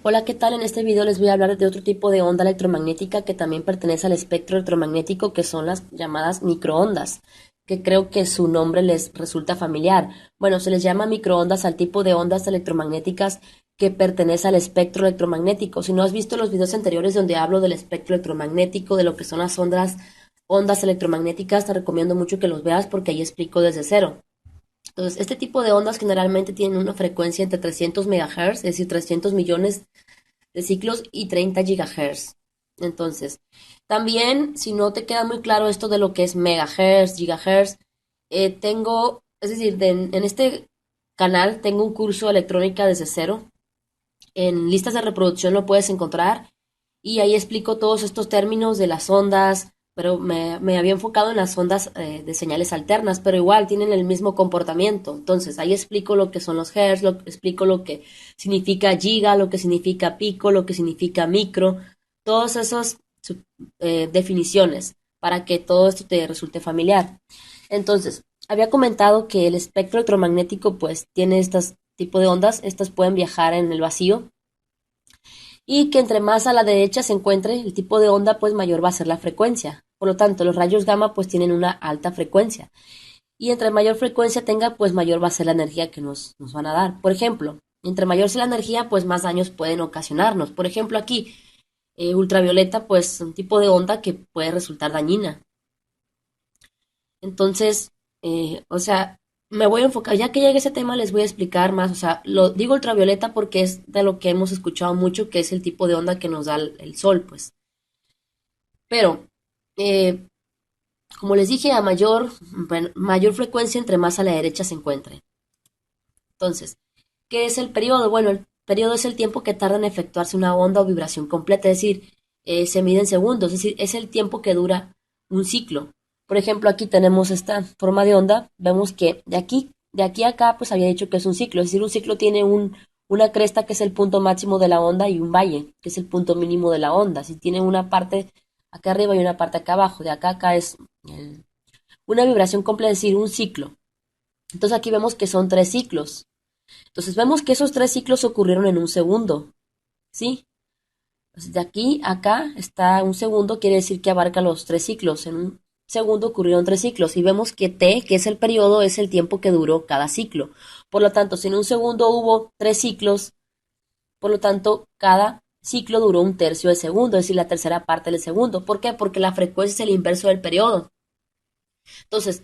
Hola, ¿qué tal? En este video les voy a hablar de otro tipo de onda electromagnética que también pertenece al espectro electromagnético, que son las llamadas microondas, que creo que su nombre les resulta familiar. Bueno, se les llama microondas al tipo de ondas electromagnéticas que pertenece al espectro electromagnético. Si no has visto los videos anteriores donde hablo del espectro electromagnético, de lo que son las ondas electromagnéticas, te recomiendo mucho que los veas porque ahí explico desde cero. Entonces, este tipo de ondas generalmente tienen una frecuencia entre 300 MHz, es decir, 300 millones de ciclos y 30 GHz. Entonces, también, si no te queda muy claro esto de lo que es megahertz, gigahertz, es decir, en este canal tengo un curso de electrónica desde cero. En listas de reproducción lo puedes encontrar y ahí explico todos estos términos de las ondas, pero me había enfocado en las ondas de señales alternas, pero igual tienen el mismo comportamiento. Entonces, ahí explico lo que son los hertz, explico lo que significa giga, lo que significa pico, lo que significa micro, todas esas definiciones para que todo esto te resulte familiar. Entonces, había comentado que el espectro electromagnético pues tiene estos tipo de ondas, estas pueden viajar en el vacío y que entre más a la derecha se encuentre el tipo de onda, pues mayor va a ser la frecuencia. Por lo tanto, los rayos gamma pues tienen una alta frecuencia. Y entre mayor frecuencia tenga, pues mayor va a ser la energía que nos van a dar. Por ejemplo, entre mayor sea la energía, pues más daños pueden ocasionarnos. Por ejemplo, aquí, ultravioleta, pues un tipo de onda que puede resultar dañina. Entonces, o sea, me voy a enfocar, ya que llegue ese tema les voy a explicar más, o sea, lo digo ultravioleta porque es de lo que hemos escuchado mucho, que es el tipo de onda que nos da el sol, pues. Pero, eh, como les dije, bueno, mayor frecuencia entre más a la derecha se encuentre. Entonces, ¿qué es el periodo? Bueno, el periodo es el tiempo que tarda en efectuarse una onda o vibración completa, es decir, se mide en segundos, es decir, es el tiempo que dura un ciclo. Por ejemplo, aquí tenemos esta forma de onda, vemos que de aquí a acá, pues había dicho que es un ciclo, es decir, un ciclo tiene una cresta que es el punto máximo de la onda y un valle, que es el punto mínimo de la onda. Si tiene una parte acá arriba y una parte acá abajo, de acá a acá es una vibración completa, es decir, un ciclo. Entonces aquí vemos que son tres ciclos. Entonces vemos que esos tres ciclos ocurrieron en un segundo, ¿sí? Entonces de aquí a acá está un segundo, quiere decir que abarca los tres ciclos. En un segundo ocurrieron tres ciclos y vemos que T, que es el periodo, es el tiempo que duró cada ciclo. Por lo tanto, si en un segundo hubo tres ciclos, por lo tanto, cada ciclo duró un tercio de segundo, es decir, la tercera parte del segundo. ¿Por qué? Porque la frecuencia es el inverso del periodo. Entonces,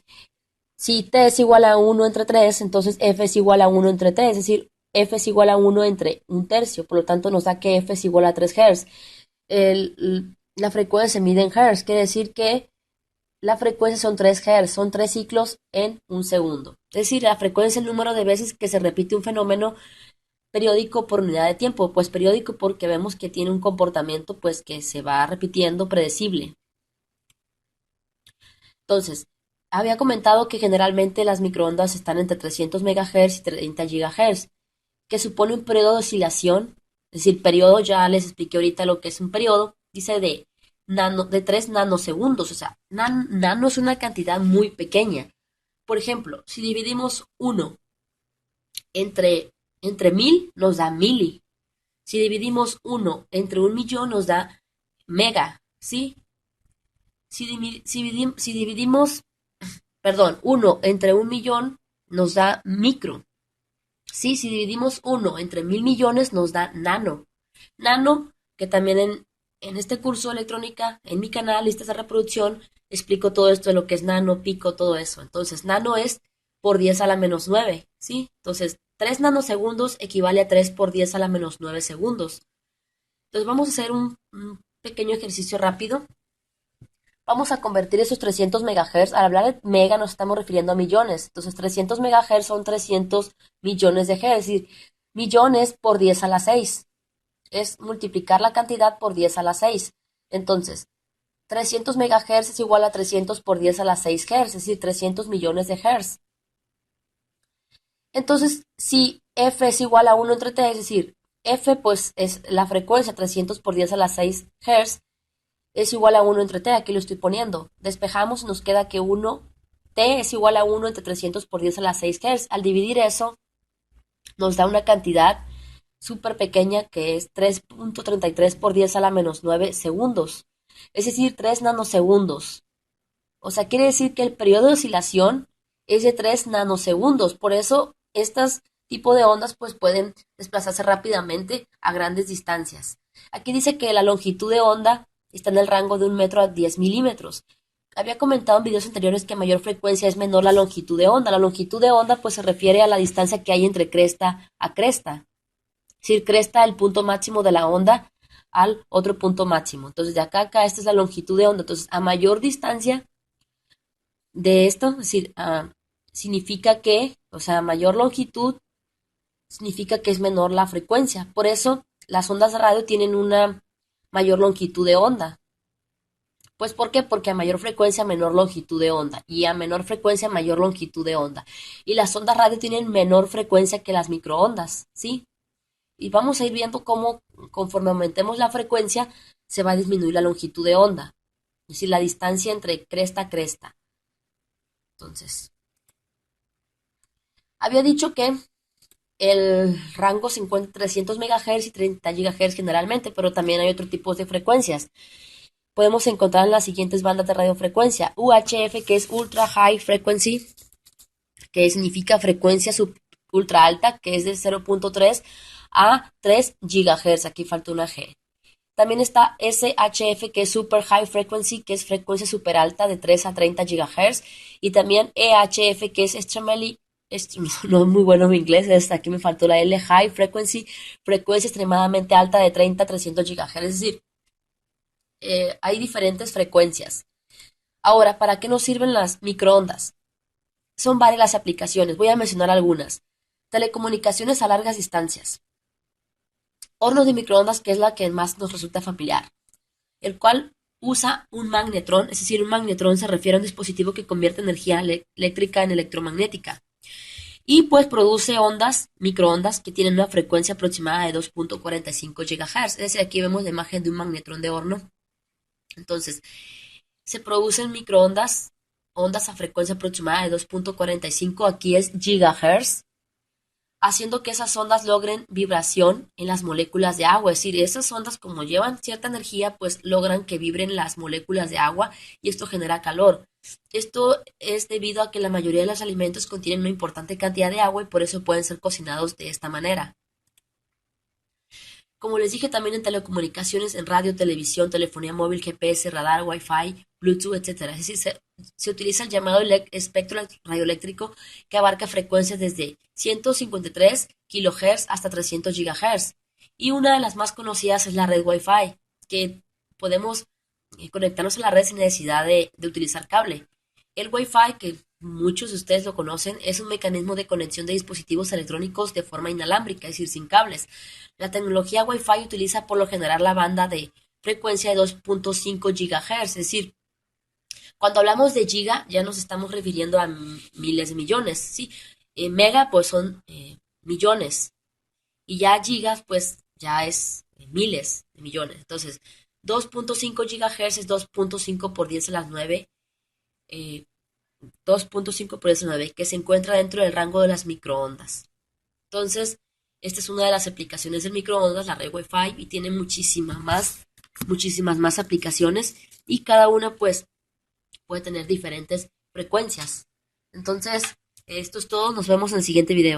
si T es igual a uno entre 3, entonces F es igual a uno entre 3, es decir, F es igual a uno entre un tercio, por lo tanto nos da que F es igual a 3 Hz. La frecuencia se mide en Hz, quiere decir que la frecuencia son 3 Hz, son 3 ciclos en un segundo. Es decir, la frecuencia es el número de veces que se repite un fenómeno periódico por unidad de tiempo, pues periódico porque vemos que tiene un comportamiento pues que se va repitiendo predecible. Entonces, había comentado que generalmente las microondas están entre 300 MHz y 30 GHz, que supone un periodo de oscilación, es decir, periodo, ya les expliqué ahorita lo que es un periodo, dice de 3 nanosegundos, o sea, nano es una cantidad muy pequeña. Por ejemplo, si dividimos uno entre, entre 1000, nos da mili. Si dividimos uno entre 1 millón, nos da mega, ¿sí? Si dividimos perdón, uno entre 1 millón nos da micro. Sí, si dividimos uno entre 1000 millones nos da nano. Nano, que también en este curso de electrónica, en mi canal, listas de reproducción, explico todo esto de lo que es nano, pico, todo eso. Entonces, nano es por 10 a la menos 9, ¿sí? Entonces, 3 nanosegundos equivale a 3 por 10 a la menos 9 segundos. Entonces, vamos a hacer un pequeño ejercicio rápido. Vamos a convertir esos 300 megahertz. Al hablar de mega nos estamos refiriendo a millones. Entonces 300 megahertz son 300 millones de hertz, es decir, millones por 10 a la 6. Es multiplicar la cantidad por 10 a la 6. Entonces, 300 megahertz es igual a 300 por 10 a la 6 hertz, es decir, 300 millones de hertz. Entonces, si F es igual a uno entre T, es decir, F pues es la frecuencia 300 por 10 a la 6 hertz, es igual a uno entre t, aquí lo estoy poniendo. Despejamos y nos queda que t es igual a uno entre 300 por 10 a la 6 Hz. Al dividir eso, nos da una cantidad súper pequeña que es 3.33 por 10 a la menos 9 segundos. Es decir, 3 nanosegundos. O sea, quiere decir que el periodo de oscilación es de 3 nanosegundos. Por eso, estos tipos de ondas pues pueden desplazarse rápidamente a grandes distancias. Aquí dice que la longitud de onda está en el rango de 1 metro a 10 milímetros. Había comentado en videos anteriores que a mayor frecuencia es menor la longitud de onda. La longitud de onda pues se refiere a la distancia que hay entre cresta a cresta. Es decir, cresta el punto máximo de la onda al otro punto máximo. Entonces, de acá a acá, esta es la longitud de onda. Entonces, a mayor distancia de esto, es decir, significa que, o sea, mayor longitud significa que es menor la frecuencia. Por eso, las ondas de radio tienen una mayor longitud de onda. Pues, ¿por qué? Porque a mayor frecuencia, menor longitud de onda. Y a menor frecuencia, mayor longitud de onda. Y las ondas radio tienen menor frecuencia que las microondas, ¿sí? Y vamos a ir viendo cómo, conforme aumentemos la frecuencia, se va a disminuir la longitud de onda. Es decir, la distancia entre cresta a cresta. Entonces, había dicho que el rango se encuentra entre 300 MHz y 30 GHz generalmente, pero también hay otros tipos de frecuencias. Podemos encontrar en las siguientes bandas de radiofrecuencia. UHF, que es Ultra High Frequency, que significa frecuencia ultra alta, que es de 0.3 a 3 GHz. Aquí falta una G. También está SHF, que es Super High Frequency, que es frecuencia super alta de 3 a 30 GHz. Y también EHF, que es Extremely, no es muy bueno mi inglés, aquí me faltó la L, High Frequency, frecuencia extremadamente alta de 30 a 300 GHz. Es decir, hay diferentes frecuencias. Ahora, ¿para qué nos sirven las microondas? Son varias las aplicaciones, voy a mencionar algunas. Telecomunicaciones a largas distancias. Hornos de microondas, que es la que más nos resulta familiar, el cual usa un magnetrón, es decir, un magnetrón se refiere a un dispositivo que convierte energía eléctrica en electromagnética y pues produce ondas, microondas, que tienen una frecuencia aproximada de 2.45 GHz. Es decir, aquí vemos la imagen de un magnetrón de horno. Entonces, se producen microondas, ondas a frecuencia aproximada de 2.45, aquí es gigahertz, haciendo que esas ondas logren vibración en las moléculas de agua. Es decir, esas ondas, como llevan cierta energía, pues logran que vibren las moléculas de agua y esto genera calor. Esto es debido a que la mayoría de los alimentos contienen una importante cantidad de agua y por eso pueden ser cocinados de esta manera. Como les dije, también en telecomunicaciones, en radio, televisión, telefonía móvil, GPS, radar, Wi-Fi, Bluetooth, etcétera. Es decir, se utiliza el llamado espectro radioeléctrico, que abarca frecuencias desde 153 kHz hasta 300 GHz. Y una de las más conocidas es la red Wi-Fi, que podemos conectarnos a la red sin necesidad de utilizar cable. El Wi-Fi, que muchos de ustedes lo conocen, es un mecanismo de conexión de dispositivos electrónicos de forma inalámbrica, es decir, sin cables. La tecnología Wi-Fi utiliza por lo general la banda de frecuencia de 2.5 GHz, es decir, cuando hablamos de giga ya nos estamos refiriendo a miles de millones, ¿sí? Mega pues son millones y ya gigas pues ya es miles de millones. Entonces, 2.5 GHz es 2.5 por 10 a las 9, 2.5 por 10 a las 9, que se encuentra dentro del rango de las microondas. Entonces, esta es una de las aplicaciones del microondas, la red Wi-Fi, y tiene muchísimas más aplicaciones y cada una pues puede tener diferentes frecuencias. Entonces, esto es todo, nos vemos en el siguiente video.